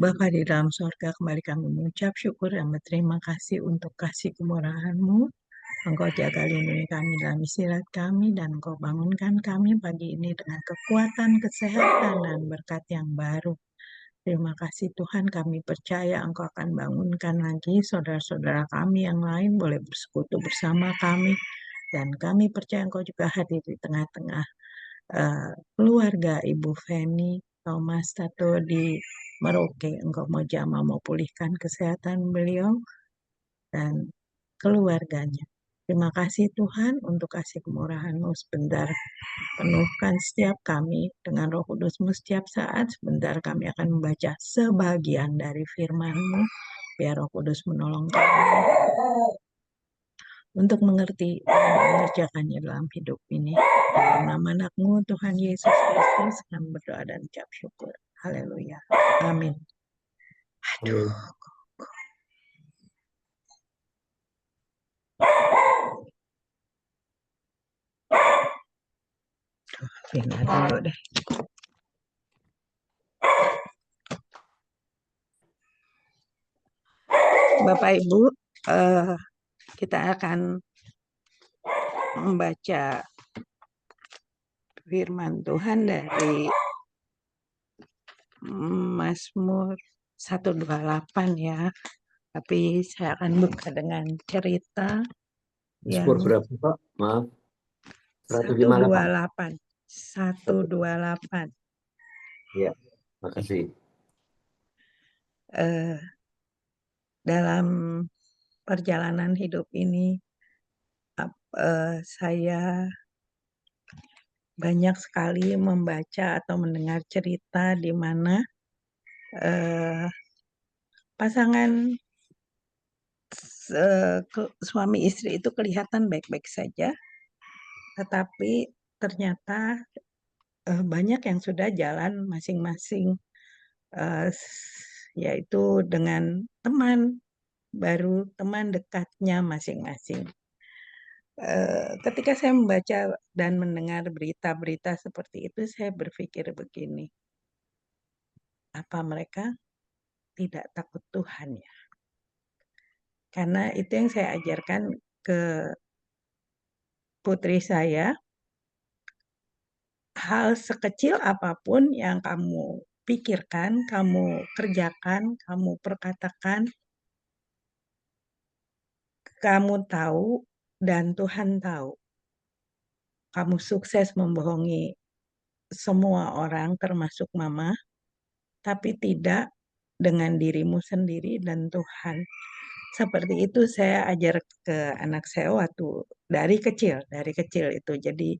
Bapa di dalam sorga, kembali kami mengucap syukur dan berterima kasih untuk kasih kemurahan-Mu. Engkau jaga lindungi kami dalam istirahat kami, dan Engkau bangunkan kami pagi ini dengan kekuatan, kesehatan, dan berkat yang baru. Terima kasih Tuhan, kami percaya Engkau akan bangunkan lagi saudara-saudara kami yang lain boleh bersekutu bersama kami. Dan kami percaya Engkau juga hadir di tengah-tengah keluarga Ibu Feni Thomas Tato di Merauke. Engkau mau jamah, mau pulihkan kesehatan beliau dan keluarganya. Terima kasih Tuhan untuk kasih kemurahan-Mu sebentar. Penuhkan setiap kami dengan Roh Kudus-Mu setiap saat. Sebentar kami akan membaca sebagian dari firman-Mu. Biar Roh Kudus menolong kami untuk mengerti dan mengerjakannya dalam hidup ini. Dalam nama anak-Mu Tuhan Yesus Kristus kami berdoa dan ucap syukur. Haleluya. Amin. Aduh. Pindah dulu deh. Bapak Ibu, kita akan membaca firman Tuhan dari Mazmur 128 ya. Tapi saya akan buka dengan cerita Mazmur yang berapa, Pak? Maaf. 128. 128. Ya, makasih. Dalam perjalanan hidup ini saya banyak sekali membaca atau mendengar cerita di mana pasangan suami istri itu kelihatan baik-baik saja, tetapi ternyata banyak yang sudah jalan masing-masing, yaitu dengan teman baru, teman dekatnya masing-masing. Ketika saya membaca dan mendengar berita-berita seperti itu, saya berpikir begini, apa mereka tidak takut Tuhan ya? Karena itu yang saya ajarkan ke putri saya, hal sekecil apapun yang kamu pikirkan, kamu kerjakan, kamu perkatakan, kamu tahu dan Tuhan tahu. Kamu sukses membohongi semua orang termasuk mama, tapi tidak dengan dirimu sendiri dan Tuhan. Seperti itu saya ajar ke anak saya waktu dari kecil itu. Jadi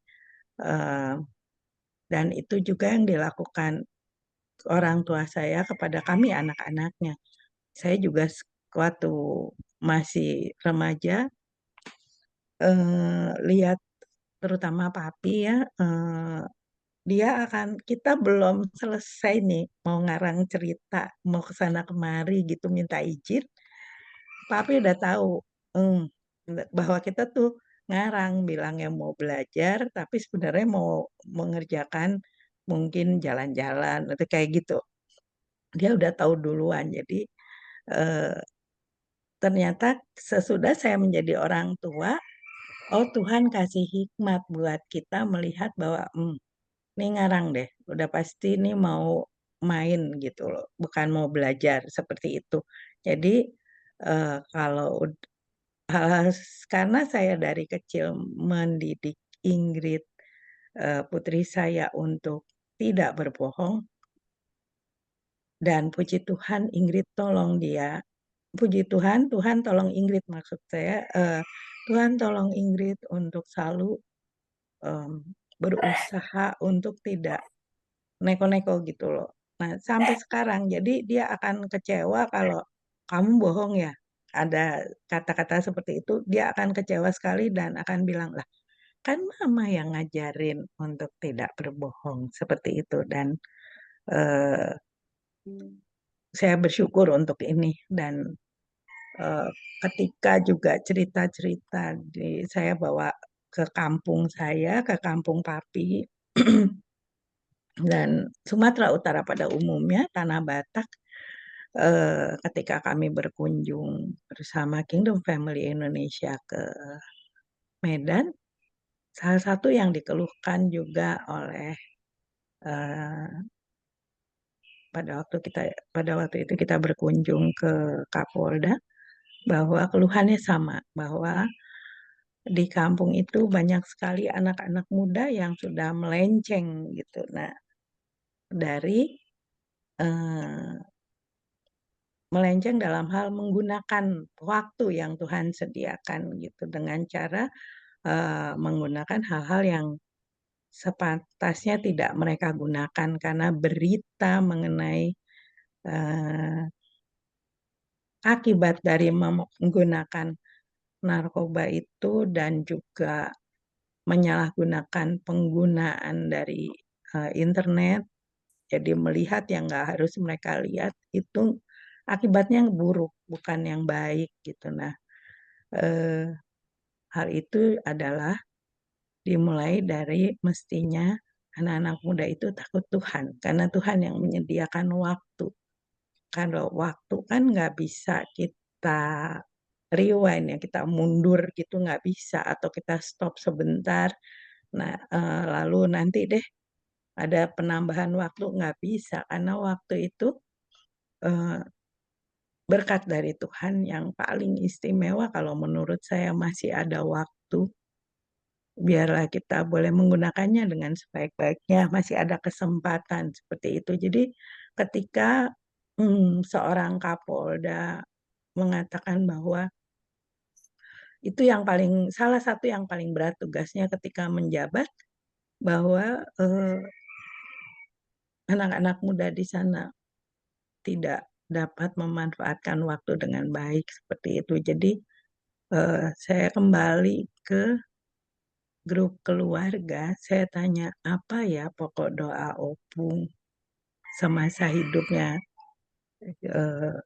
dan itu juga yang dilakukan orang tua saya kepada kami anak-anaknya. Saya juga waktu masih remaja lihat terutama papi ya, dia akan, kita belum selesai nih mau ngarang cerita, mau ke sana kemari gitu minta izin, papi udah tahu bahwa kita tuh ngarang, bilangnya mau belajar tapi sebenarnya mau mengerjakan mungkin jalan-jalan atau kayak gitu. Dia udah tahu duluan. Jadi ternyata sesudah saya menjadi orang tua, oh Tuhan kasih hikmat buat kita melihat bahwa ini ngarang deh, udah pasti ini mau main gitu loh, bukan mau belajar seperti itu. Jadi kalau hal-hal, karena saya dari kecil mendidik Ingrid, putri saya, untuk tidak berbohong, dan puji Tuhan Ingrid tolong dia, puji Tuhan, Tuhan tolong Ingrid, maksud saya Tuhan tolong Ingrid untuk selalu berusaha untuk tidak neko-neko gitu loh. Nah, sampai sekarang, jadi dia akan kecewa kalau kamu bohong ya. Ada kata-kata seperti itu, dia akan kecewa sekali dan akan bilang, lah kan mama yang ngajarin untuk tidak berbohong seperti itu. Dan saya bersyukur untuk ini. Dan ketika juga cerita-cerita saya bawa ke kampung saya, ke kampung papi, dan Sumatera Utara pada umumnya, Tanah Batak, ketika kami berkunjung bersama Kingdom Family Indonesia ke Medan, salah satu yang dikeluhkan juga oleh eh, pada waktu itu kita berkunjung ke Kapolda, bahwa keluhannya sama, bahwa di kampung itu banyak sekali anak-anak muda yang sudah melenceng gitu. Nah, dari eh, melenceng dalam hal menggunakan waktu yang Tuhan sediakan gitu, dengan cara menggunakan hal-hal yang sepantasnya tidak mereka gunakan, karena berita mengenai eh, akibat dari menggunakan narkoba itu dan juga menyalahgunakan penggunaan dari internet, jadi melihat yang nggak harus mereka lihat, itu akibatnya buruk, bukan yang baik gitu. Nah, eh, hal itu adalah dimulai dari mestinya anak-anak muda itu takut Tuhan, karena Tuhan yang menyediakan waktu. Kalau waktu kan nggak bisa kita rewind ya, kita mundur gitu nggak bisa, atau kita stop sebentar. Nah, lalu nanti deh ada penambahan waktu, nggak bisa, karena waktu itu eh, berkat dari Tuhan yang paling istimewa. Kalau menurut saya masih ada waktu, biarlah kita boleh menggunakannya dengan sebaik-baiknya, masih ada kesempatan seperti itu. Jadi ketika seorang Kapolda mengatakan bahwa itu yang paling, salah satu yang paling berat tugasnya ketika menjabat, bahwa eh, anak-anak muda di sana tidak dapat memanfaatkan waktu dengan baik seperti itu. Jadi saya kembali ke grup keluarga, saya tanya, apa ya pokok doa Opung semasa hidupnya? Eh,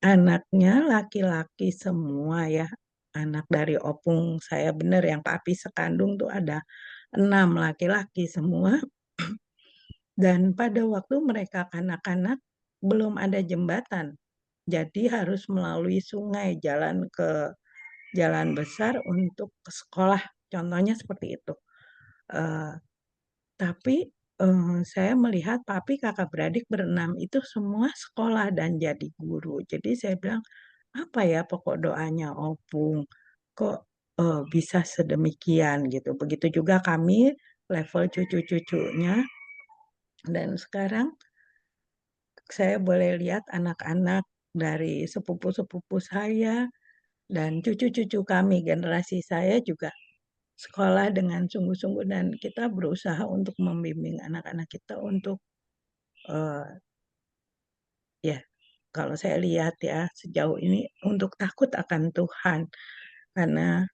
Anaknya laki-laki semua ya. Anak dari Opung saya benar yang papi sekandung tuh ada 6 laki-laki semua. Dan pada waktu mereka kanak-kanak belum ada jembatan. Jadi harus melalui sungai, jalan ke jalan besar untuk ke sekolah. Contohnya seperti itu. Eh, tapi saya melihat papi kakak beradik berenam itu semua sekolah dan jadi guru. Jadi saya bilang, apa ya pokok doanya Opung? Kok bisa sedemikian gitu. Begitu juga kami level cucu-cucunya. Dan sekarang saya boleh lihat anak-anak dari sepupu-sepupu saya dan cucu-cucu kami, generasi saya juga sekolah dengan sungguh-sungguh, dan kita berusaha untuk membimbing anak-anak kita untuk eh, ya, kalau saya lihat ya sejauh ini, untuk takut akan Tuhan. Karena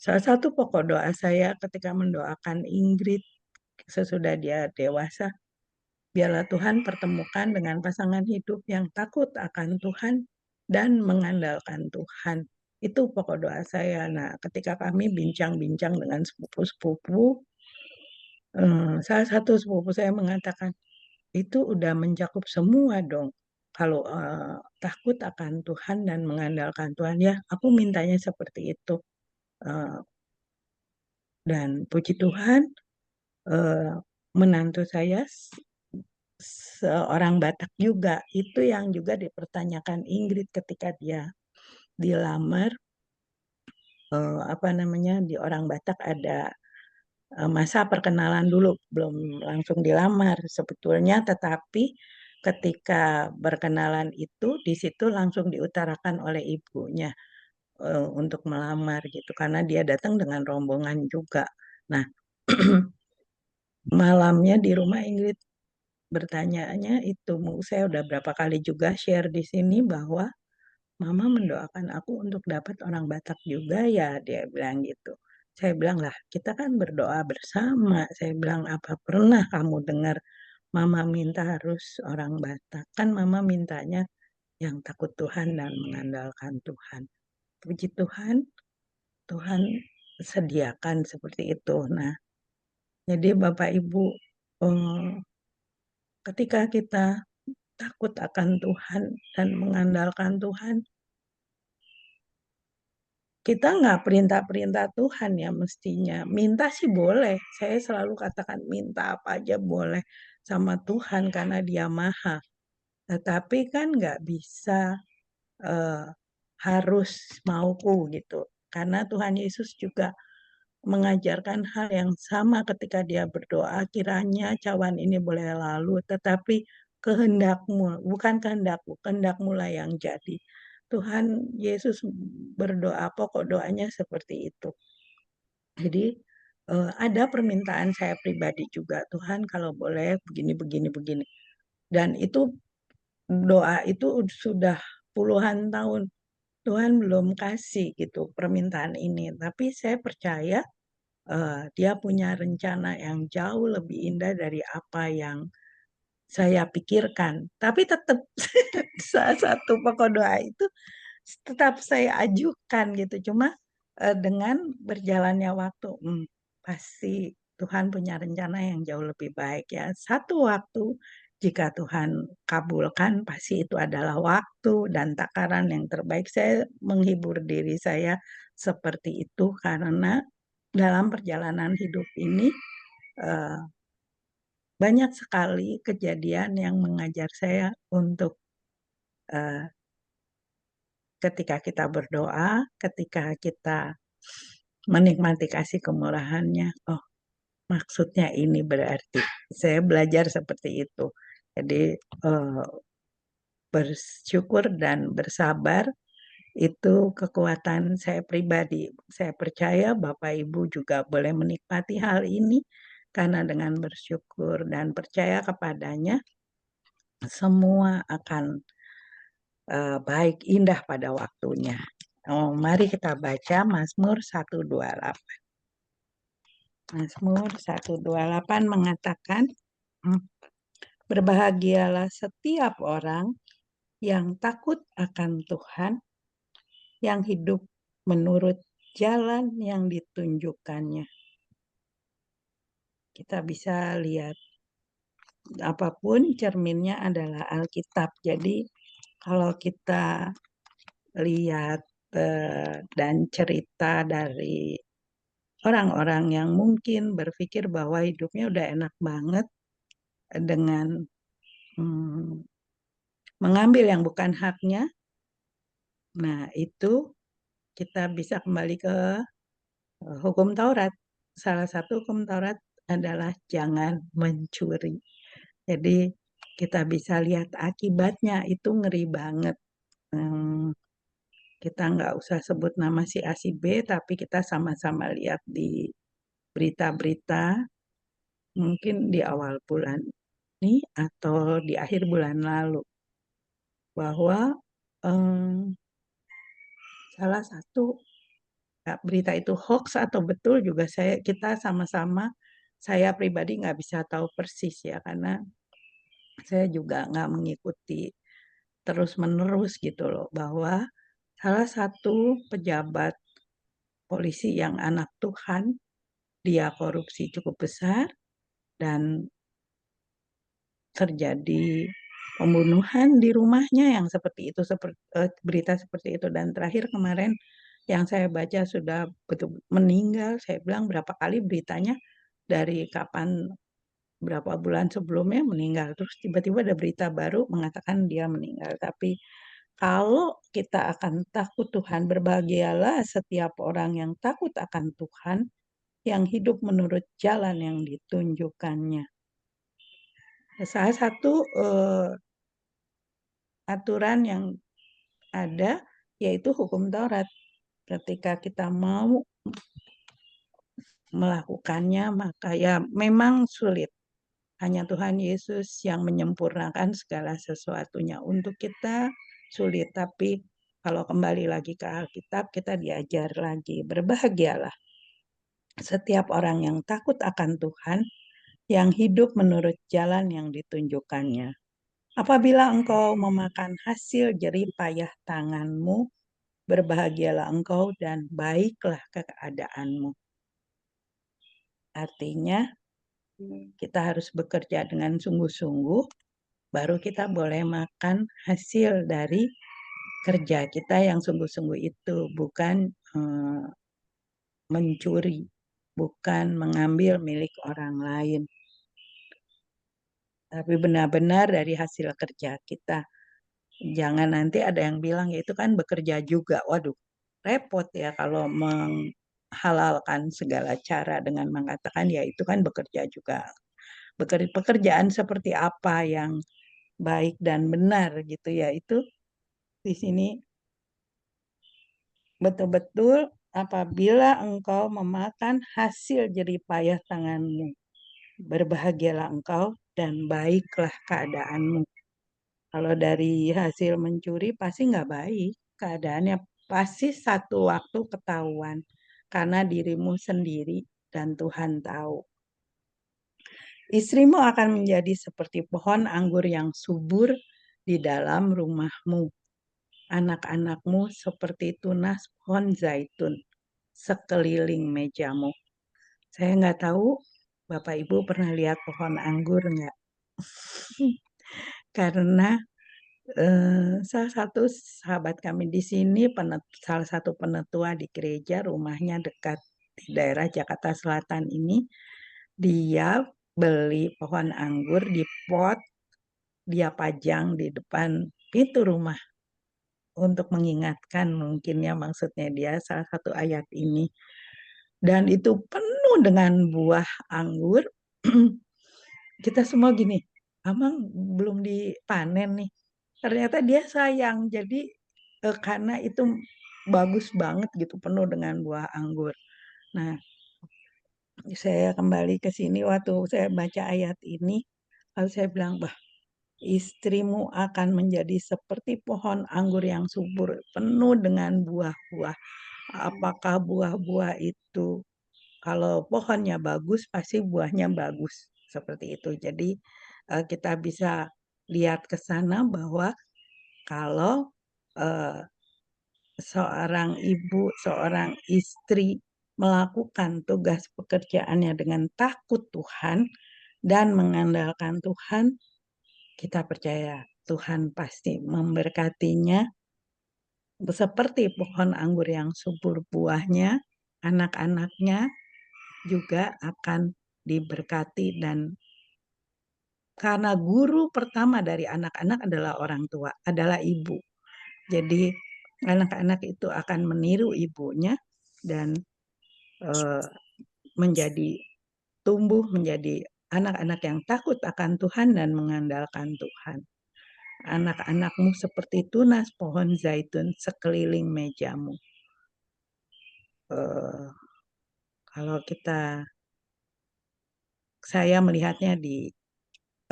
salah satu pokok doa saya ketika mendoakan Ingrid sesudah dia dewasa, biarlah Tuhan pertemukan dengan pasangan hidup yang takut akan Tuhan dan mengandalkan Tuhan. Itu pokok doa saya. Nah, ketika kami bincang-bincang dengan sepupu-sepupu, salah satu sepupu saya mengatakan, itu udah mencakup semua dong. Kalau takut akan Tuhan dan mengandalkan Tuhan, ya aku mintanya seperti itu. Eh, dan puji Tuhan, eh, menantu saya seorang Batak juga. Itu yang juga dipertanyakan Ingrid ketika dia dilamar. Apa namanya, di orang Batak ada masa perkenalan dulu, belum langsung dilamar sebetulnya, tetapi ketika berkenalan itu di situ langsung diutarakan oleh ibunya untuk melamar gitu, karena dia datang dengan rombongan juga. Nah, malamnya di rumah Ingrid bertanyanya itu, saya udah berapa kali juga share di sini bahwa Mama mendoakan aku untuk dapat orang Batak juga ya, dia bilang gitu. Saya bilang, lah kita kan berdoa bersama. Saya bilang, apa pernah kamu dengar Mama minta harus orang Batak? Kan Mama mintanya yang takut Tuhan dan mengandalkan Tuhan. Puji Tuhan, Tuhan sediakan seperti itu. Nah, jadi Bapak Ibu, eh, ketika kita takut akan Tuhan dan mengandalkan Tuhan, kita nggak perintah-perintah Tuhan ya mestinya. Minta sih boleh, saya selalu katakan minta apa aja boleh sama Tuhan karena Dia Maha. Tetapi kan nggak bisa eh, harus mauku gitu. Karena Tuhan Yesus juga mengajarkan hal yang sama ketika Dia berdoa, kiranya cawan ini boleh lalu, tetapi kehendakmu, bukan kehendakku, kehendakmu lah yang jadi. Tuhan Yesus berdoa, pokok doanya seperti itu. Jadi ada permintaan saya pribadi juga, Tuhan kalau boleh begini, begini, begini. Dan itu doa itu sudah puluhan tahun Tuhan belum kasih gitu permintaan ini. Tapi saya percaya dia punya rencana yang jauh lebih indah dari apa yang saya pikirkan. Tapi tetap salah satu pokok doa itu tetap saya ajukan gitu. Cuma dengan berjalannya waktu, pasti Tuhan punya rencana yang jauh lebih baik ya. Satu waktu jika Tuhan kabulkan, pasti itu adalah waktu dan takaran yang terbaik. Saya menghibur diri saya seperti itu karena dalam perjalanan hidup ini eh, banyak sekali kejadian yang mengajar saya untuk eh, ketika kita berdoa, ketika kita menikmati kasih kemurahannya. Oh, maksudnya ini berarti. Saya belajar seperti itu. Jadi eh, bersyukur dan bersabar itu kekuatan saya pribadi. Saya percaya Bapak Ibu juga boleh menikmati hal ini karena dengan bersyukur dan percaya kepadanya semua akan baik indah pada waktunya. Oh, mari kita baca Mazmur 128. Mazmur 128 mengatakan, berbahagialah setiap orang yang takut akan Tuhan, yang hidup menurut jalan yang ditunjukkannya. Kita bisa lihat apapun cerminnya adalah Alkitab. Jadi kalau kita lihat dan cerita dari orang-orang yang mungkin berpikir bahwa hidupnya udah enak banget dengan mengambil yang bukan haknya. Nah, itu kita bisa kembali ke hukum Taurat. Salah satu hukum Taurat adalah jangan mencuri. Jadi kita bisa lihat akibatnya itu ngeri banget. Kita nggak usah sebut nama si A si B, tapi kita sama-sama lihat di berita-berita mungkin di awal bulan ini atau di akhir bulan lalu bahwa salah satu berita itu hoax atau betul juga kita sama-sama saya pribadi nggak bisa tahu persis ya karena saya juga nggak mengikuti terus-menerus gitu loh bahwa salah satu pejabat polisi yang anak Tuhan dia korupsi cukup besar dan terjadi pembunuhan di rumahnya yang seperti itu berita seperti itu dan terakhir kemarin yang saya baca sudah betul meninggal. Saya bilang berapa kali beritanya dari kapan berapa bulan sebelumnya meninggal terus tiba-tiba ada berita baru mengatakan dia meninggal. Tapi kalau kita akan takut Tuhan, berbahagialah setiap orang yang takut akan Tuhan, yang hidup menurut jalan yang ditunjukkannya. Salah satu aturan yang ada yaitu hukum Taurat. Ketika kita mau melakukannya, maka ya memang sulit. Hanya Tuhan Yesus yang menyempurnakan segala sesuatunya. Untuk kita sulit, tapi kalau kembali lagi ke Alkitab, kita diajar lagi. Berbahagialah setiap orang yang takut akan Tuhan, yang hidup menurut jalan yang ditunjukkannya. Apabila engkau memakan hasil jerih payah tanganmu, berbahagialah engkau dan baiklah keadaanmu. Artinya, kita harus bekerja dengan sungguh-sungguh baru kita boleh makan hasil dari kerja kita yang sungguh-sungguh itu, bukan mencuri, bukan mengambil milik orang lain, tapi benar-benar dari hasil kerja kita. Jangan nanti ada yang bilang ya itu kan bekerja juga. Waduh, repot ya kalau menghalalkan segala cara dengan mengatakan ya itu kan bekerja juga. Pekerjaan seperti apa yang baik dan benar gitu ya itu di sini betul-betul apabila engkau memakan hasil jerih payah tanganmu, berbahagialah engkau dan baiklah keadaanmu. Kalau dari hasil mencuri pasti nggak baik keadaannya, pasti satu waktu ketahuan karena dirimu sendiri dan Tuhan tahu. Istrimu akan menjadi seperti pohon anggur yang subur di dalam rumahmu. Anak-anakmu seperti tunas pohon zaitun sekeliling mejamu. Saya nggak tahu Bapak Ibu pernah lihat pohon anggur nggak? Karena salah satu sahabat kami di sini, salah satu penetua di gereja, rumahnya dekat di daerah Jakarta Selatan ini, dia beli pohon anggur di pot, dia pajang di depan pintu rumah untuk mengingatkan mungkin ya maksudnya dia salah satu ayat ini. Dan itu penuh dengan buah anggur. Kita semua gini, Amang belum dipanen nih. Ternyata dia sayang, jadi karena itu bagus banget gitu, penuh dengan buah anggur. Nah, saya kembali ke sini waktu saya baca ayat ini, lalu saya bilang, bah, istrimu akan menjadi seperti pohon anggur yang subur, penuh dengan buah-buah. Apakah buah-buah itu, kalau pohonnya bagus, pasti buahnya bagus. Seperti itu. Jadi kita bisa lihat ke sana bahwa kalau eh, seorang ibu, seorang istri melakukan tugas pekerjaannya dengan takut Tuhan dan mengandalkan Tuhan, kita percaya Tuhan pasti memberkatinya seperti pohon anggur yang subur buahnya, anak-anaknya juga akan diberkati dan karena guru pertama dari anak-anak adalah orang tua, adalah ibu. Jadi anak-anak itu akan meniru ibunya dan eh, menjadi tumbuh menjadi anak-anak yang takut akan Tuhan dan mengandalkan Tuhan. Anak-anakmu seperti tunas pohon zaitun sekeliling mejamu. Eh, kalau saya melihatnya di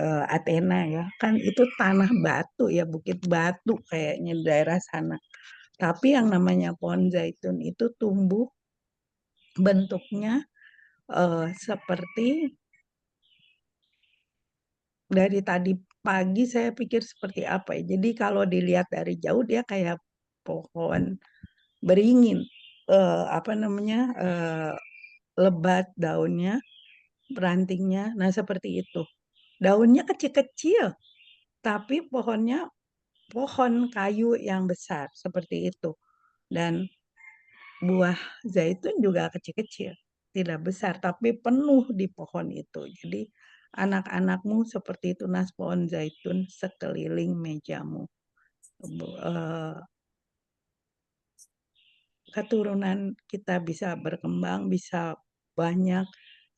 Athena ya, kan itu tanah batu ya, bukit batu kayaknya daerah sana. Tapi yang namanya pohon zaitun itu tumbuh bentuknya seperti dari tadi pagi saya pikir seperti apa ya. Jadi kalau dilihat dari jauh dia kayak pohon beringin, apa namanya lebat daunnya, rantingnya. Nah seperti itu. Daunnya kecil-kecil, tapi pohonnya pohon kayu yang besar seperti itu. Dan buah zaitun juga kecil-kecil, tidak besar, tapi penuh di pohon itu. Jadi anak-anakmu seperti tunas pohon zaitun sekeliling mejamu. Eh, Keturunan kita bisa berkembang, bisa banyak.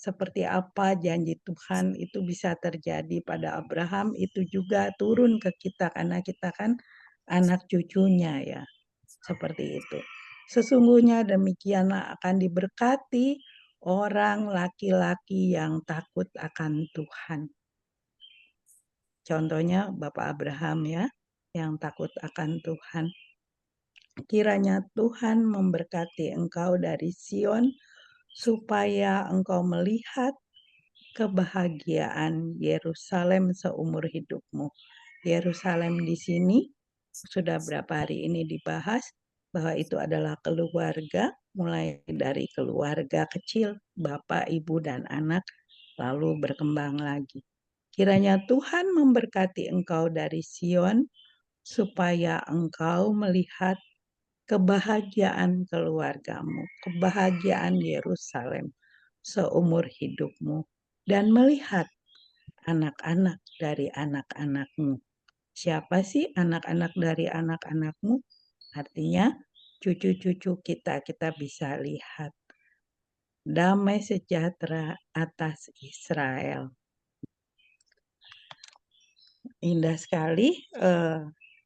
Seperti apa janji Tuhan itu bisa terjadi pada Abraham, itu juga turun ke kita karena kita kan anak cucunya ya. Seperti itu. Sesungguhnya demikianlah akan diberkati orang laki-laki yang takut akan Tuhan. Contohnya Bapak Abraham ya, yang takut akan Tuhan. Kiranya Tuhan memberkati engkau dari Sion, supaya engkau melihat kebahagiaan Yerusalem seumur hidupmu. Yerusalem di sini sudah berapa hari ini dibahas bahwa itu adalah keluarga, mulai dari keluarga kecil, bapak, ibu, dan anak, lalu berkembang lagi. Kiranya Tuhan memberkati engkau dari Sion, supaya engkau melihat kebahagiaan keluargamu, kebahagiaan Yerusalem seumur hidupmu, dan melihat anak-anak dari anak-anakmu. Siapa sih anak-anak dari anak-anakmu? Artinya cucu-cucu kita bisa lihat damai sejahtera atas Israel. Indah sekali,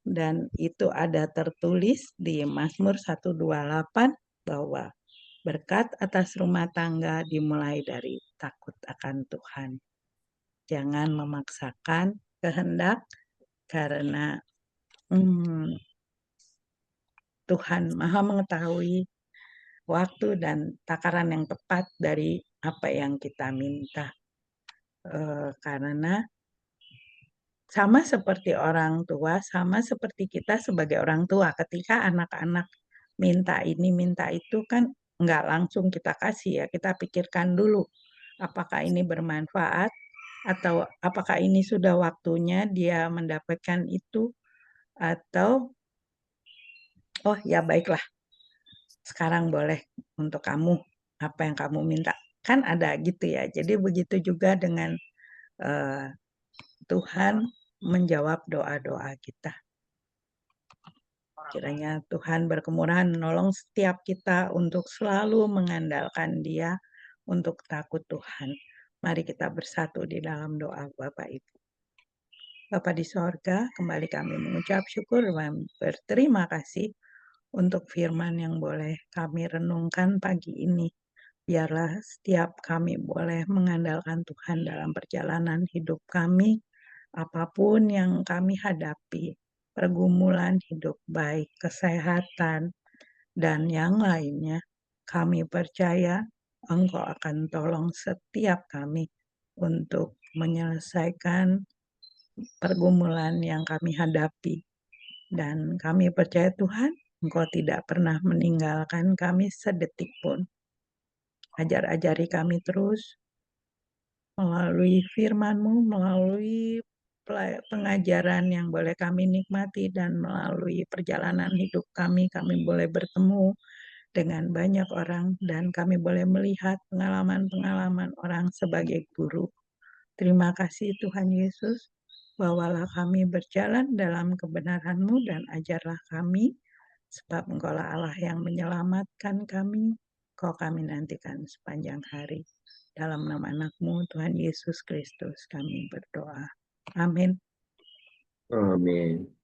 dan itu ada tertulis di Mazmur 128 bahwa berkat atas rumah tangga dimulai dari takut akan Tuhan. Jangan memaksakan kehendak, karena Tuhan Maha mengetahui waktu dan takaran yang tepat dari apa yang kita minta. Karena sama seperti orang tua, sama seperti kita sebagai orang tua, ketika anak-anak minta ini, minta itu, kan nggak langsung kita kasih ya, kita pikirkan dulu apakah ini bermanfaat, atau apakah ini sudah waktunya dia mendapatkan itu, atau oh ya baiklah, sekarang boleh untuk kamu, apa yang kamu minta. Kan ada gitu ya, jadi begitu juga dengan Tuhan menjawab doa-doa kita. Kiranya Tuhan berkemurahan menolong setiap kita untuk selalu mengandalkan Dia, untuk takut Tuhan. Mari kita bersatu di dalam doa Bapak Ibu. Bapa di sorga, kembali kami mengucap syukur dan berterima kasih untuk firman yang boleh kami renungkan pagi ini. Biarlah setiap kami boleh mengandalkan Tuhan dalam perjalanan hidup kami, apapun yang kami hadapi, pergumulan hidup baik, kesehatan, dan yang lainnya. Kami percaya Engkau akan tolong setiap kami untuk menyelesaikan pergumulan yang kami hadapi. Dan kami percaya Tuhan, Engkau tidak pernah meninggalkan kami sedetik pun. Ajar-ajari kami terus melalui firman-Mu, melalui pengajaran yang boleh kami nikmati, dan melalui perjalanan hidup kami boleh bertemu dengan banyak orang, dan kami boleh melihat pengalaman-pengalaman orang sebagai guru. Terima kasih Tuhan Yesus, bawalah kami berjalan dalam kebenaran-Mu dan ajarlah kami, sebab Engkaulah Allah yang menyelamatkan kami, Kau kami nantikan sepanjang hari. Dalam nama anak-Mu Tuhan Yesus Kristus kami berdoa. Amin. Amin.